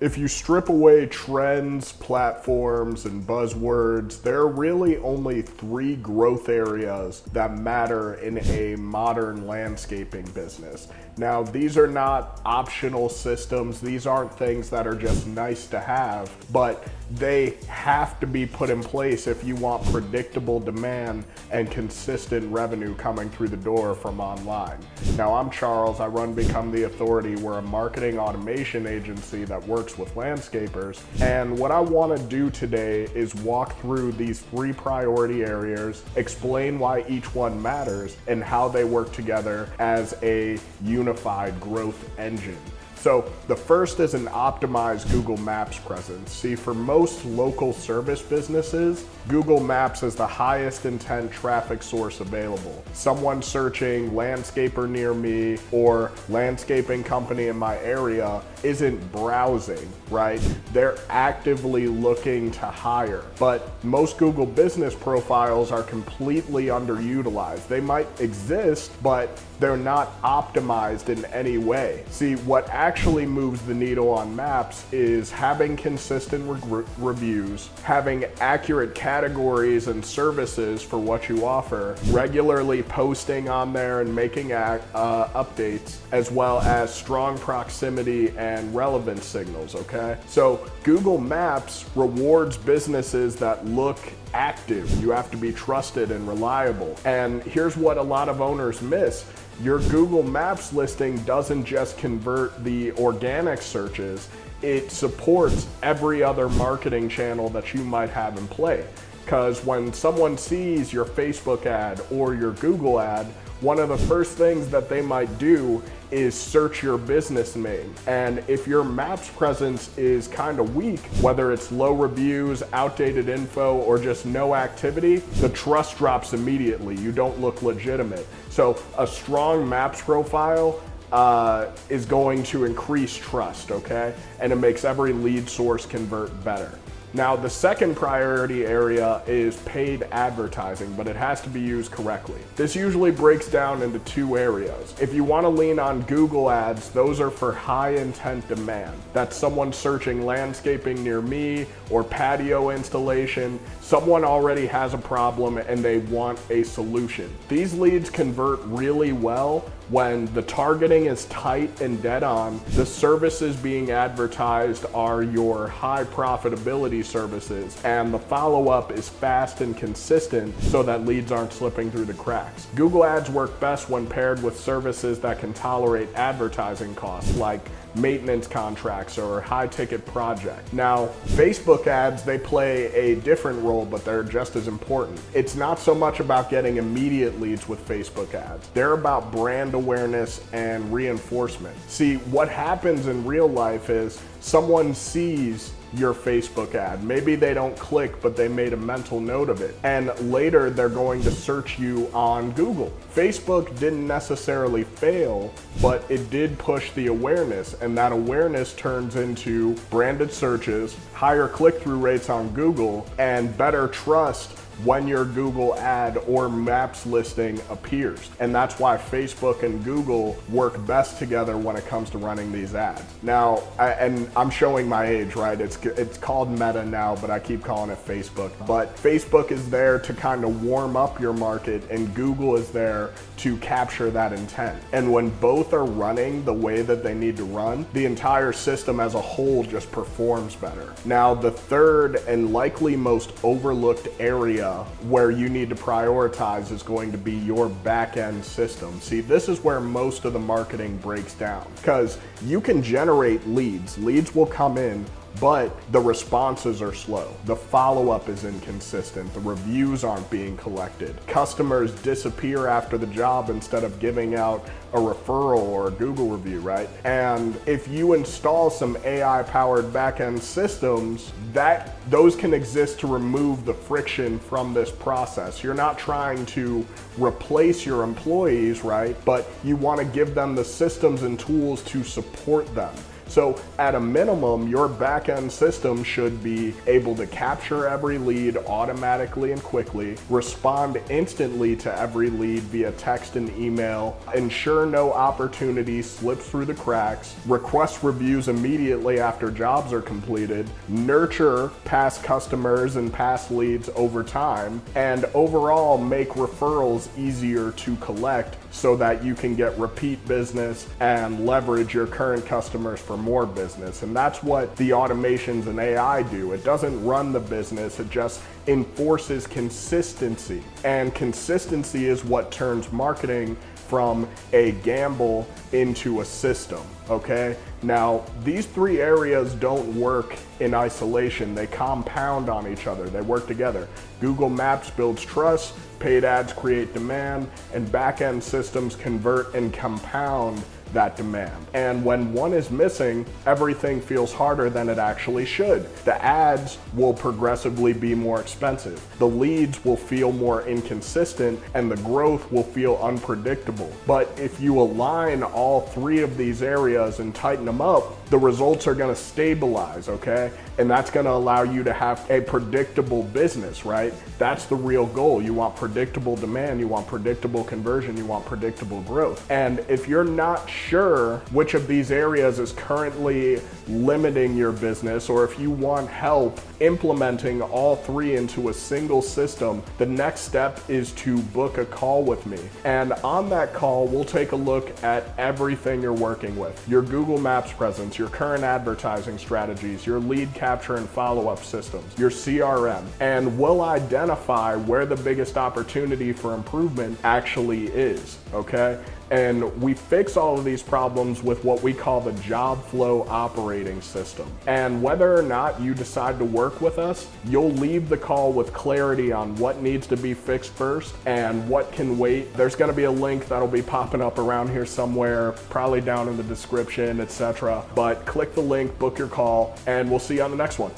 If you strip away trends, platforms, and buzzwords, there are really only three growth areas that matter in a modern landscaping business. Now, these are not optional systems. These aren't things that are just nice to have, but they have to be put in place if you want predictable demand and consistent revenue coming through the door from online. Now, I'm Charles. I run Become the Authority. We're a marketing automation agency that works with landscapers. And what I want to do today is walk through these three priority areas, explain why each one matters, and how they work together as a unified growth engine. So the first is an optimized Google Maps presence. See, for most local service businesses, Google Maps is the highest intent traffic source available. Someone searching landscaper near me or landscaping company in my area isn't browsing, right? They're actively looking to hire. But most Google business profiles are completely underutilized. They might exist, but they're not optimized in any way. See, what actually moves the needle on maps is having consistent reviews, having accurate categories and services for what you offer, regularly posting on there and making updates, as well as strong proximity and relevance signals, okay? So Google Maps rewards businesses that look active. You have to be trusted and reliable. And here's what a lot of owners miss. Your Google Maps listing doesn't just convert the organic searches, it supports every other marketing channel that you might have in play. Because when someone sees your Facebook ad or your Google ad, one of the first things that they might do is search your business name. And if your Maps presence is kind of weak, whether it's low reviews, outdated info, or just no activity, the trust drops immediately. You don't look legitimate. So a strong Maps profile is going to increase trust, okay? And it makes every lead source convert better. Now, the second priority area is paid advertising, but it has to be used correctly. This usually breaks down into two areas. If you want to lean on Google ads, those are for high intent demand. That's someone searching landscaping near me or patio installation. Someone already has a problem and they want a solution. These leads convert really well when the targeting is tight and dead on. The services being advertised are your high profitability services, and the follow-up is fast and consistent so that leads aren't slipping through the cracks. Google ads work best when paired with services that can tolerate advertising costs, like maintenance contracts or high-ticket projects. Now, Facebook ads, they play a different role, but they're just as important. It's not so much about getting immediate leads with Facebook ads. They're about brand awareness and reinforcement. See, what happens in real life is someone sees your Facebook ad. Maybe they don't click, but they made a mental note of it. And later they're going to search you on Google. Facebook didn't necessarily fail, but it did push the awareness, and that awareness turns into branded searches, higher click-through rates on Google, and better trust when your Google ad or Maps listing appears. And that's why Facebook and Google work best together when it comes to running these ads. Now, I'm showing my age, right? It's called Meta now, but I keep calling it Facebook. But Facebook is there to kind of warm up your market, and Google is there to capture that intent. And when both are running the way that they need to run, the entire system as a whole just performs better. Now, the third and likely most overlooked area where you need to prioritize is going to be your back-end system. See, this is where most of the marketing breaks down, because you can generate leads. Leads will come in, but the responses are slow. The follow-up is inconsistent. The reviews aren't being collected. Customers disappear after the job instead of giving out a referral or a Google review, right? And if you install some AI-powered back-end systems, those can exist to remove the friction from this process. You're not trying to replace your employees, right? But you want to give them the systems and tools to support them. So at a minimum, your back-end system should be able to capture every lead automatically and quickly, respond instantly to every lead via text and email, ensure no opportunity slips through the cracks, request reviews immediately after jobs are completed, nurture past customers and past leads over time, and overall make referrals easier to collect so that you can get repeat business and leverage your current customers for more business. And that's what the automations and AI do. It doesn't run the business, it just enforces consistency. And consistency is what turns marketing from a gamble into a system, okay? Now, these three areas don't work in isolation. They compound on each other. They work together. Google Maps builds trust, paid ads create demand, and back-end systems convert and compound that demand. And when one is missing, everything feels harder than it actually should. The ads will progressively be more expensive. The leads will feel more inconsistent, and the growth will feel unpredictable. But if you align all three of these areas and tighten them up, the results are gonna stabilize, okay? And that's gonna allow you to have a predictable business, right? That's the real goal. You want predictable demand, you want predictable conversion, you want predictable growth. And if you're not sure which of these areas is currently limiting your business, or if you want help implementing all three into a single system, the next step is to book a call with me. And on that call, we'll take a look at everything you're working with: your Google Maps presence, your current advertising strategies, your lead capture and follow-up systems, your CRM, and we'll identify where the biggest opportunity for improvement actually is, okay? And we fix all of these problems with what we call the job flow operating system. And whether or not you decide to work with us, you'll leave the call with clarity on what needs to be fixed first and what can wait. There's gonna be a link that'll be popping up around here somewhere, probably down in the description, etc. But click the link, book your call, and we'll see you on the next one.